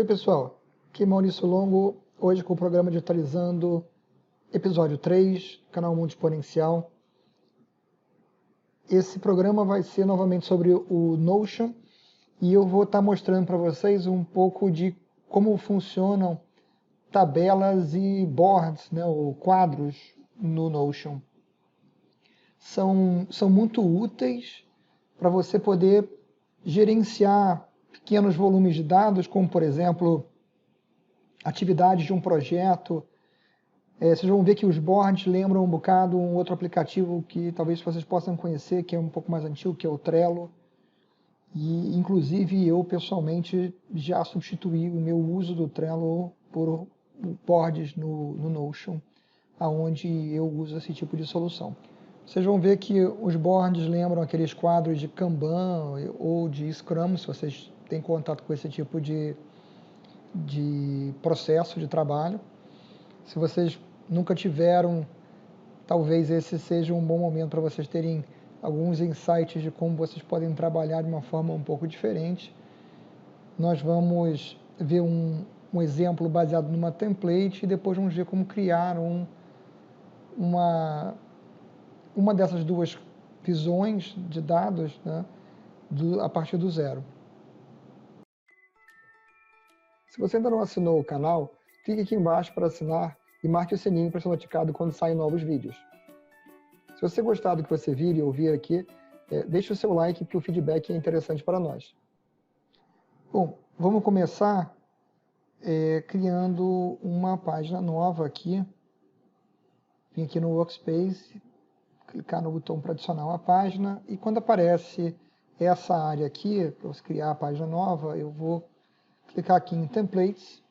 Oi pessoal, aqui é Maurício Longo, hoje com o programa Digitalizando, episódio 3, canal Mundo Exponencial. Esse programa vai ser novamente sobre o Notion e eu vou estar mostrando para vocês um pouco de como funcionam tabelas e boards, né, ou quadros no Notion. São muito úteis para você poder gerenciar pequenos volumes de dados, como por exemplo atividades de um projeto. Vocês vão ver que os boards lembram um bocado um outro aplicativo que talvez vocês possam conhecer, que é um pouco mais antigo, que é o Trello. E, inclusive, eu pessoalmente já substituí o meu uso do Trello por boards no Notion, onde eu uso esse tipo de solução. Vocês vão ver que os boards lembram aqueles quadros de Kanban ou de Scrum, se vocês têm contato com esse tipo de processo de trabalho. Se vocês nunca tiveram, talvez esse seja um bom momento para vocês terem alguns insights de como vocês podem trabalhar de uma forma um pouco diferente. Nós vamos ver um exemplo baseado numa template e depois vamos ver como criar uma dessas duas visões de dados, né, a partir do zero. Se você ainda não assinou o canal, clique aqui embaixo para assinar e marque o sininho para ser notificado quando saem novos vídeos. Se você gostar do que você vir e ouvir aqui, deixe o seu like, que o feedback é interessante para nós. Bom, vamos começar criando uma página nova aqui. Vim aqui no Workspace, clicar no botão para adicionar uma página, e quando aparece essa área aqui, para você criar a página nova, eu vou clicar aqui em Templates,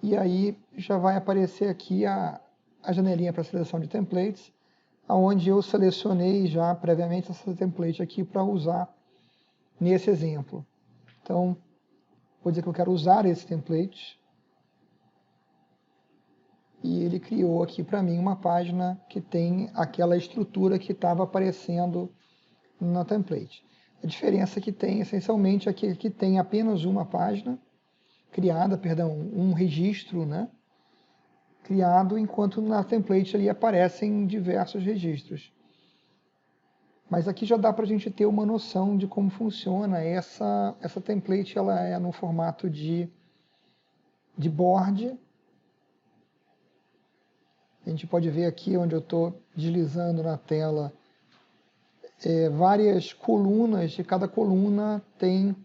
e aí já vai aparecer aqui a janelinha para seleção de templates, onde eu selecionei já previamente essa template aqui para usar nesse exemplo. Então, vou dizer que eu quero usar esse template, e ele criou aqui para mim uma página que tem aquela estrutura que estava aparecendo na template. A diferença que tem, essencialmente, é que aqui tem apenas uma página criada, um registro, né, criado, enquanto na template ali aparecem diversos registros. Mas aqui já dá para a gente ter uma noção de como funciona. Essa template ela é no formato de board. A gente pode ver aqui onde eu estou deslizando na tela várias colunas, e cada coluna tem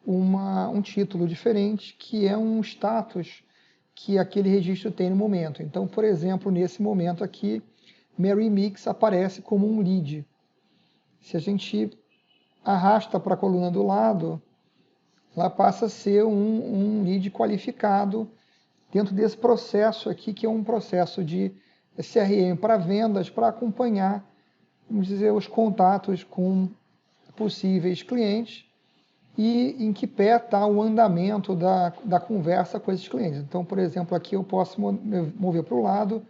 um título diferente, que é um status que aquele registro tem no momento. Então, por exemplo, nesse momento aqui, Mary Mix aparece como um lead. Se a gente arrasta para a coluna do lado, ela passa a ser um lead qualificado dentro desse processo aqui, que é um processo de CRM para vendas, para acompanhar, vamos dizer, os contatos com possíveis clientes e em que pé está o andamento da conversa com esses clientes. Então, por exemplo, aqui eu posso mover para o lado,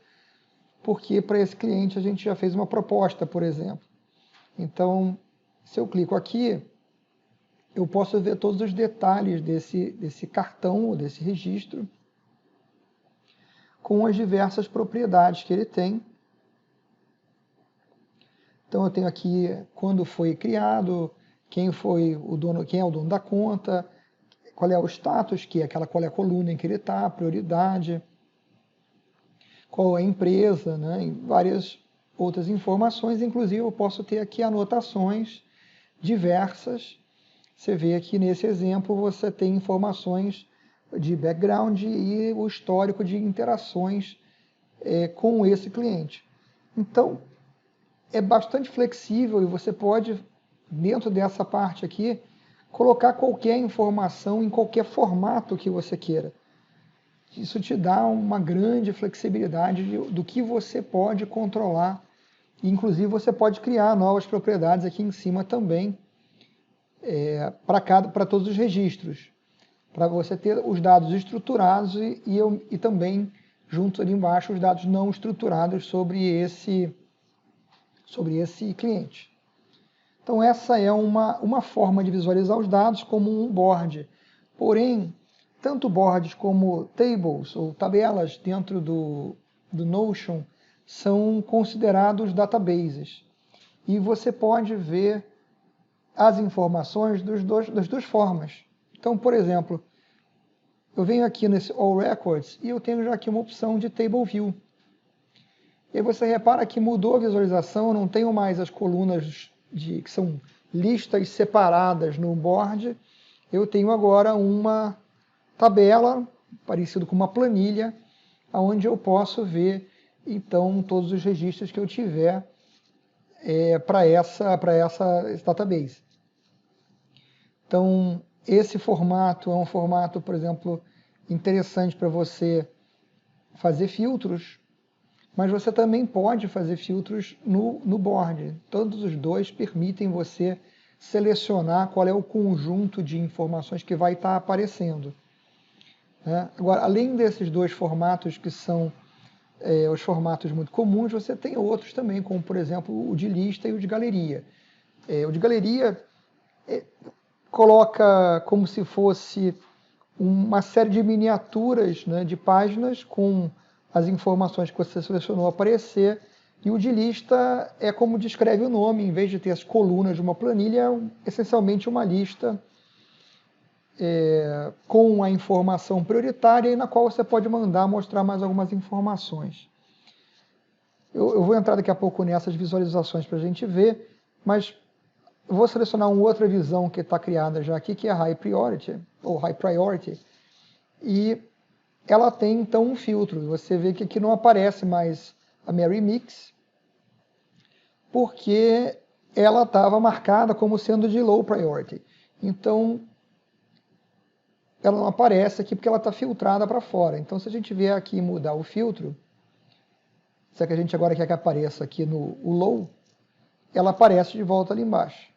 porque para esse cliente a gente já fez uma proposta, por exemplo. Então, se eu clico aqui, eu posso ver todos os detalhes desse cartão, desse registro, com as diversas propriedades que ele tem. Então, eu tenho aqui quando foi criado, quem foi o dono, quem é o dono da conta, qual é o status, qual é a coluna em que ele está, a prioridade, qual é a empresa, né, e várias outras informações. Inclusive, eu posso ter aqui anotações diversas. Você vê aqui nesse exemplo, você tem informações de background e o histórico de interações com esse cliente. Então, é bastante flexível e você pode, dentro dessa parte aqui, colocar qualquer informação em qualquer formato que você queira. Isso te dá uma grande flexibilidade do que você pode controlar. Inclusive, você pode criar novas propriedades aqui em cima também, para todos os registros, para você ter os dados estruturados e também, junto ali embaixo, os dados não estruturados sobre esse cliente. Então, essa é uma forma de visualizar os dados como um board. Porém, tanto boards como tables ou tabelas dentro do Notion são considerados databases. E você pode ver as informações das duas formas. Então, por exemplo, eu venho aqui nesse All Records e eu tenho já aqui uma opção de Table View. E aí você repara que mudou a visualização, eu não tenho mais as colunas que são listas separadas no board. Eu tenho agora uma tabela, parecido com uma planilha, onde eu posso ver então todos os registros que eu tiver para essa database. Então, esse formato é um formato, por exemplo, interessante para você fazer filtros, mas você também pode fazer filtros no board. Todos os dois permitem você selecionar qual é o conjunto de informações que vai estar aparecendo. Agora, além desses dois formatos que são os formatos muito comuns, você tem outros também, como por exemplo o de lista e o de galeria. O de galeria coloca como se fosse uma série de miniaturas, né, de páginas com as informações que você selecionou aparecer, e o de lista é como descreve o nome, em vez de ter as colunas de uma planilha, é essencialmente uma lista com a informação prioritária e na qual você pode mostrar mais algumas informações. Eu vou entrar daqui a pouco nessas visualizações para a gente ver, mas eu vou selecionar uma outra visão que está criada já aqui, que é a High Priority, ou High Priority, e ela tem então um filtro. Você vê que aqui não aparece mais a Mary Mix, porque ela estava marcada como sendo de Low Priority. Então, ela não aparece aqui porque ela está filtrada para fora. Então, se a gente vier aqui e mudar o filtro, se é que a gente agora quer que apareça aqui no Low, ela aparece de volta ali embaixo.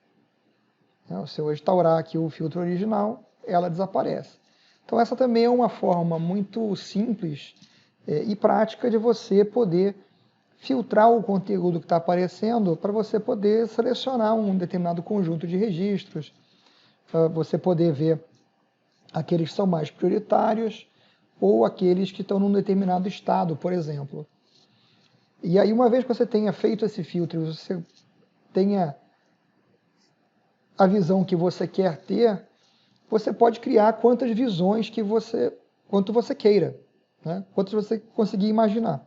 Se eu restaurar aqui o filtro original, ela desaparece. Então essa também é uma forma muito simples e prática de você poder filtrar o conteúdo que está aparecendo para você poder selecionar um determinado conjunto de registros, para você poder ver aqueles que são mais prioritários ou aqueles que estão num determinado estado, por exemplo. E aí, uma vez que você tenha feito esse filtro, você tenha a visão que você quer ter, você pode criar quantas visões quanto você queira, né? Quantas você conseguir imaginar.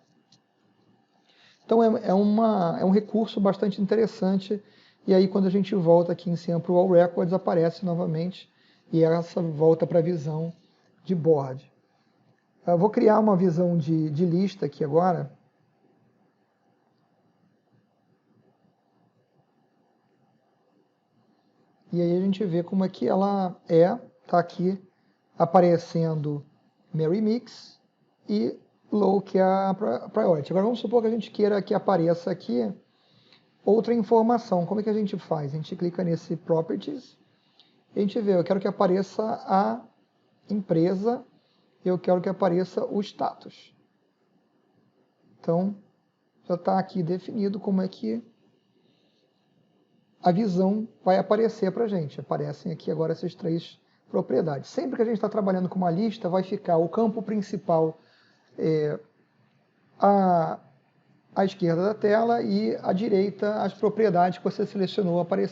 Então é um recurso bastante interessante, e aí quando a gente volta aqui em cima para o All Records, aparece novamente, e essa volta para a visão de board. Eu vou criar uma visão de lista aqui agora. E aí a gente vê como é que ela está aqui aparecendo Mary Mix e Low, que é a Priority. Agora vamos supor que a gente queira que apareça aqui outra informação. Como é que a gente faz? A gente clica nesse Properties, e a gente vê, eu quero que apareça a empresa, eu quero que apareça o status. Então, já está aqui definido como é que a visão vai aparecer para a gente. Aparecem aqui agora essas três propriedades. Sempre que a gente está trabalhando com uma lista, vai ficar o campo principal à esquerda da tela e à direita as propriedades que você selecionou para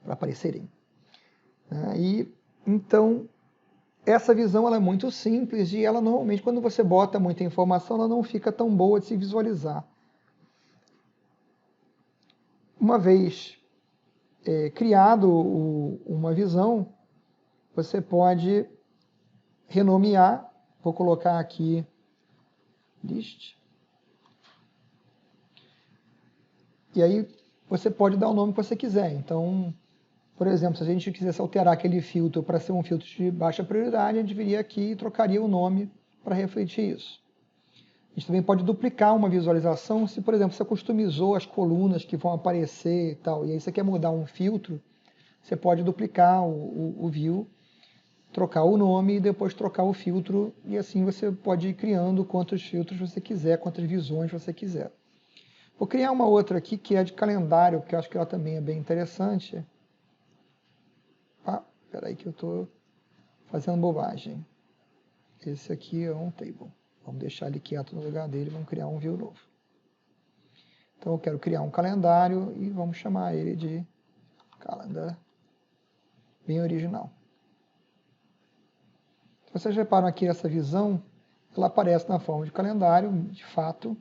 aparecerem. E então essa visão ela é muito simples e ela normalmente, quando você bota muita informação, ela não fica tão boa de se visualizar. Uma vez criado uma visão, você pode renomear. Vou colocar aqui list. E aí você pode dar o nome que você quiser. Então, por exemplo, se a gente quisesse alterar aquele filtro para ser um filtro de baixa prioridade, a gente viria aqui e trocaria o nome para refletir isso. A gente também pode duplicar uma visualização se, por exemplo, você customizou as colunas que vão aparecer e tal, e aí você quer mudar um filtro, você pode duplicar o view, trocar o nome e depois trocar o filtro, e assim você pode ir criando quantos filtros você quiser, quantas visões você quiser. Vou criar uma outra aqui que é de calendário, que eu acho que ela também é bem interessante. Espera aí que eu estou fazendo bobagem. Esse aqui é um table. Vamos deixar ele quieto no lugar dele, vamos criar um view novo. Então eu quero criar um calendário e vamos chamar ele de calendar, bem original. Vocês reparam aqui essa visão, ela aparece na forma de calendário, de fato.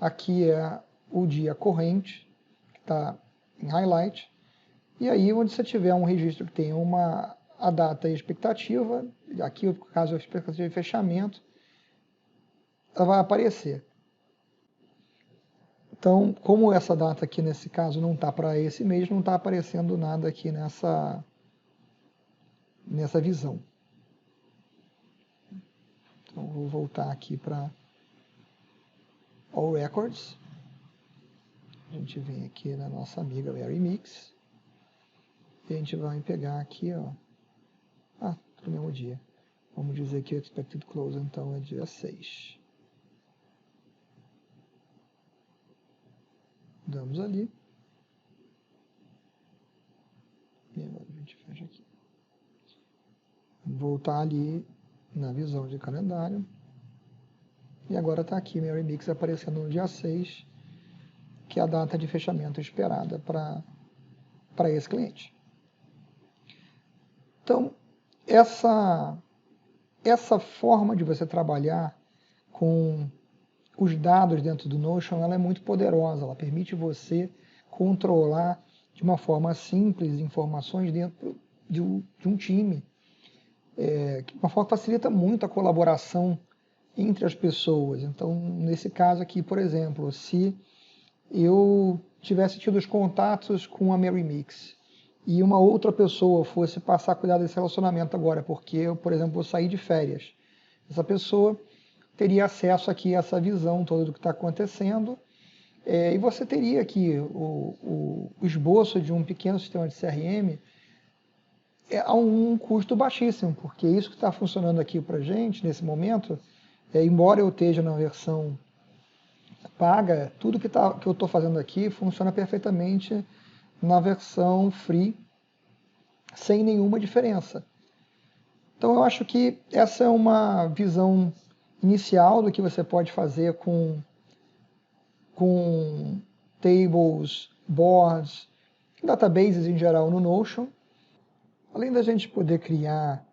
Aqui é o dia corrente, que está em highlight. E aí, onde você tiver um registro que tem a data e a expectativa, aqui no caso a expectativa de fechamento, ela vai aparecer. Então, como essa data aqui nesse caso não está para esse mês, não está aparecendo nada aqui nessa visão. Então, vou voltar aqui para All Records. A gente vem aqui na nossa amiga Mary Mix. E a gente vai pegar aqui, ó. No mesmo dia. Vamos dizer que o Expected Close, então, é dia 6. Damos ali. E agora a gente fecha aqui. Vamos voltar ali na visão de calendário. E agora está aqui Mary Mix aparecendo no dia 6, que é a data de fechamento esperada para esse cliente. Então, essa forma de você trabalhar com os dados dentro do Notion, ela é muito poderosa, ela permite você controlar de uma forma simples informações dentro de um time, uma forma que facilita muito a colaboração entre as pessoas. Então, nesse caso aqui, por exemplo, se eu tivesse tido os contatos com a Mary Mix e uma outra pessoa fosse passar a cuidar desse relacionamento agora, porque eu, por exemplo, vou sair de férias, essa pessoa teria acesso aqui a essa visão toda do que está acontecendo, e você teria aqui o esboço de um pequeno sistema de CRM a um custo baixíssimo, porque isso que está funcionando aqui para a gente, nesse momento, embora eu esteja na versão paga, tudo que eu estou fazendo aqui funciona perfeitamente na versão free, sem nenhuma diferença. Então eu acho que essa é uma visão inicial do que você pode fazer com tables, boards, databases em geral no Notion. Além da gente poder criar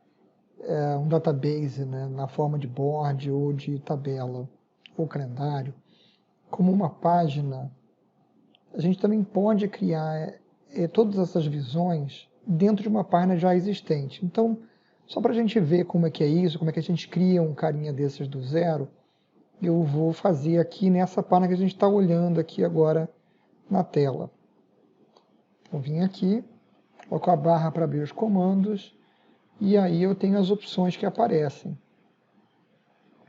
um database, né, na forma de board ou de tabela ou calendário, como uma página, a gente também pode criar todas essas visões dentro de uma página já existente. Então, só para a gente ver como é que é isso, como é que a gente cria um carinha desses do zero, eu vou fazer aqui nessa página que a gente está olhando aqui agora na tela. Vou vir aqui, coloco a barra para abrir os comandos, e aí eu tenho as opções que aparecem.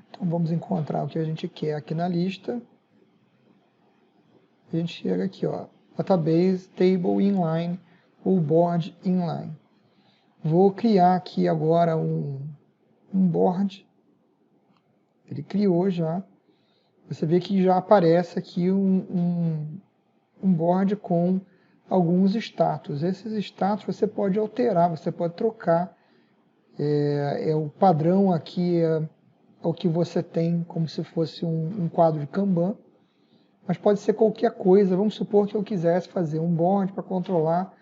Então vamos encontrar o que a gente quer aqui na lista. A gente chega aqui, ó, Database, Table Inline ou Board Inline. Vou criar aqui agora um board. Ele criou já. Você vê que já aparece aqui um board com alguns status. Esses status você pode alterar, você pode trocar. O padrão aqui é o que você tem como se fosse um quadro de Kanban, mas pode ser qualquer coisa. Vamos supor que eu quisesse fazer um board para controlar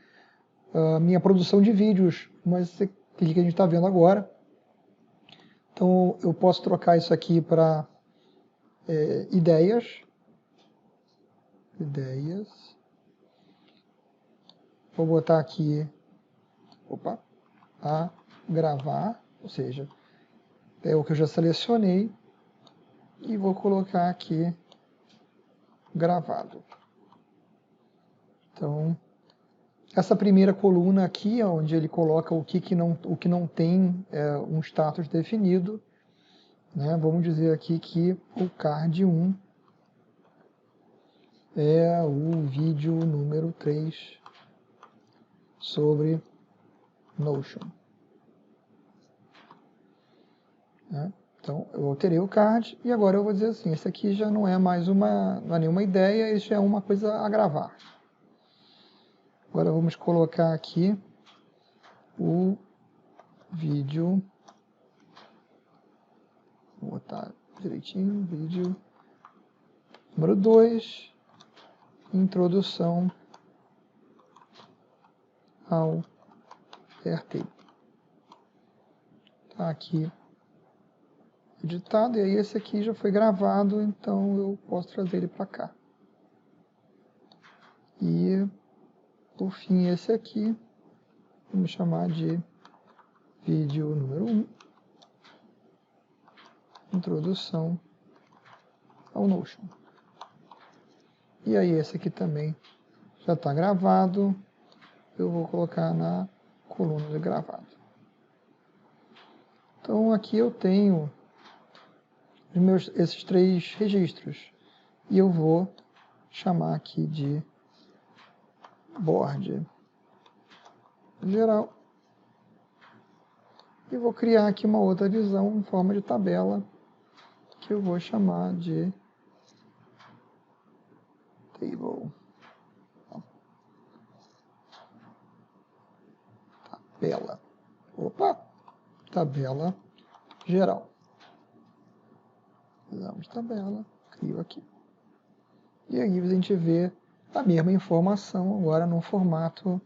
a minha produção de vídeos, mas que a gente está vendo agora. Então eu posso trocar isso aqui para ideias. Vou botar aqui, a gravar, ou seja, é o que eu já selecionei, e vou colocar aqui gravado. Então, essa primeira coluna aqui, onde ele coloca o que não tem um status definido, né? Vamos dizer aqui que o card 1 é o vídeo número 3 sobre Notion. Né? Então, eu alterei o card e agora eu vou dizer assim, esse aqui já não é mais não é nenhuma ideia, isso é uma coisa a gravar. Agora vamos colocar aqui o vídeo, vou botar direitinho, vídeo número 2, introdução ao Airtable. Tá aqui editado, e aí esse aqui já foi gravado, então eu posso trazer ele para cá. E, por fim, esse aqui, vamos chamar de vídeo número 1, introdução ao Notion. E aí esse aqui também já está gravado, eu vou colocar na coluna de gravado. Então aqui eu tenho esses 3 registros, e eu vou chamar aqui de board geral, e vou criar aqui uma outra visão em forma de tabela, que eu vou chamar de table, tabela geral. Usamos tabela, crio aqui. E aí a gente vê a mesma informação agora no formato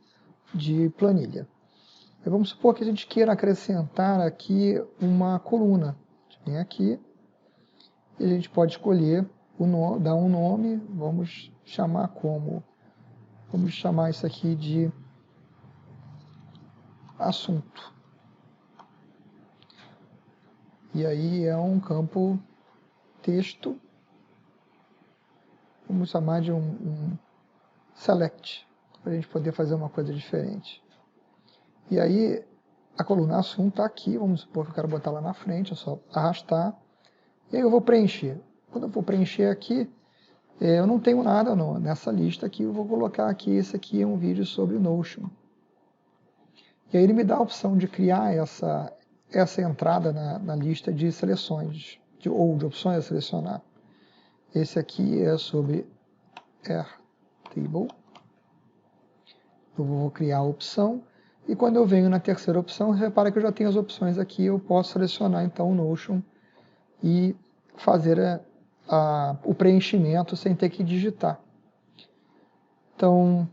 de planilha. E vamos supor que a gente queira acrescentar aqui uma coluna. A gente vem aqui e a gente pode escolher, dar um nome, vamos chamar isso aqui de assunto. E aí é um campo texto, vamos chamar de um select, para a gente poder fazer uma coisa diferente. E aí a coluna assunto está aqui, vamos supor que eu quero botar lá na frente, é só arrastar, e aí eu vou preencher. Quando eu for preencher aqui, eu não tenho nada nessa lista aqui, eu vou colocar aqui, esse aqui é um vídeo sobre o Notion. E aí ele me dá a opção de criar essa entrada na lista de seleções, ou de opções a selecionar. Esse aqui é sobre Airtable. Eu vou criar a opção, e quando eu venho na terceira opção, repara que eu já tenho as opções aqui, eu posso selecionar então o Notion e fazer o preenchimento sem ter que digitar. Então,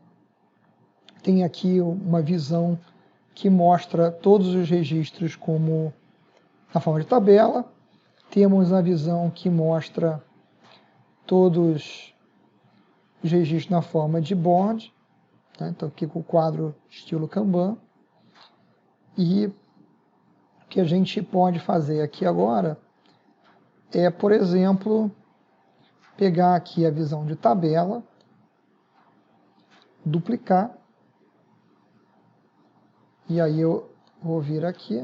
tem aqui uma visão que mostra todos os registros como na forma de tabela. Temos a visão que mostra todos os registros na forma de board, né? Então aqui com o quadro estilo Kanban. E o que a gente pode fazer aqui agora é, por exemplo, pegar aqui a visão de tabela, duplicar, e aí eu vou vir aqui,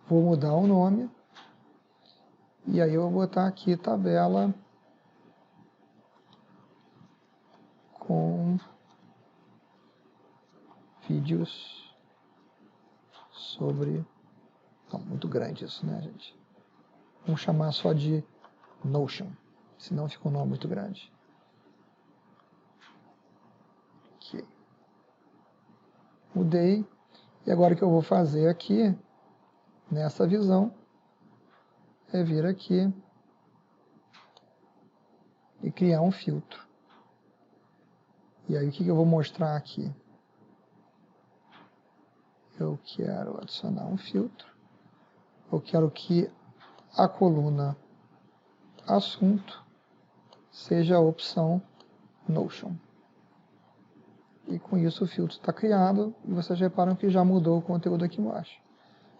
vou mudar o nome, e aí eu vou botar aqui tabela com vídeos sobre... Não, muito grande isso, né, gente? Vamos chamar só de Notion, senão fica um nome muito grande. Aqui. Mudei, e agora o que eu vou fazer aqui, nessa visão, é vir aqui e criar um filtro. E aí o que eu vou mostrar aqui? Eu quero adicionar um filtro, eu quero que a coluna assunto seja a opção Notion. E com isso o filtro está criado, e vocês reparam que já mudou o conteúdo aqui embaixo.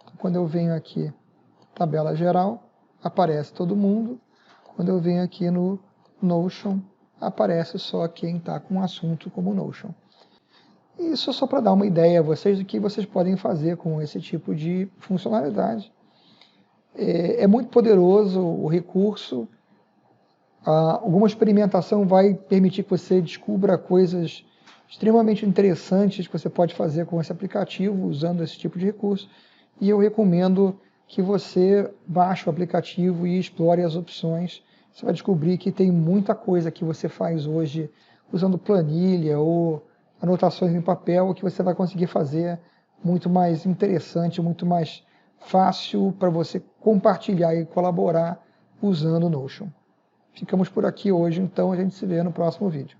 Então, quando eu venho aqui, tabela geral, aparece todo mundo. Quando eu venho aqui no Notion, aparece só quem está com o assunto como Notion. E isso é só para dar uma ideia a vocês do que vocês podem fazer com esse tipo de funcionalidade. É muito poderoso o recurso. Alguma experimentação vai permitir que você descubra coisas extremamente interessantes que você pode fazer com esse aplicativo usando esse tipo de recurso, e eu recomendo que você baixe o aplicativo e explore as opções. Você vai descobrir que tem muita coisa que você faz hoje usando planilha ou anotações em papel que você vai conseguir fazer muito mais interessante, muito mais fácil para você compartilhar e colaborar usando o Notion. Ficamos por aqui hoje, então a gente se vê no próximo vídeo.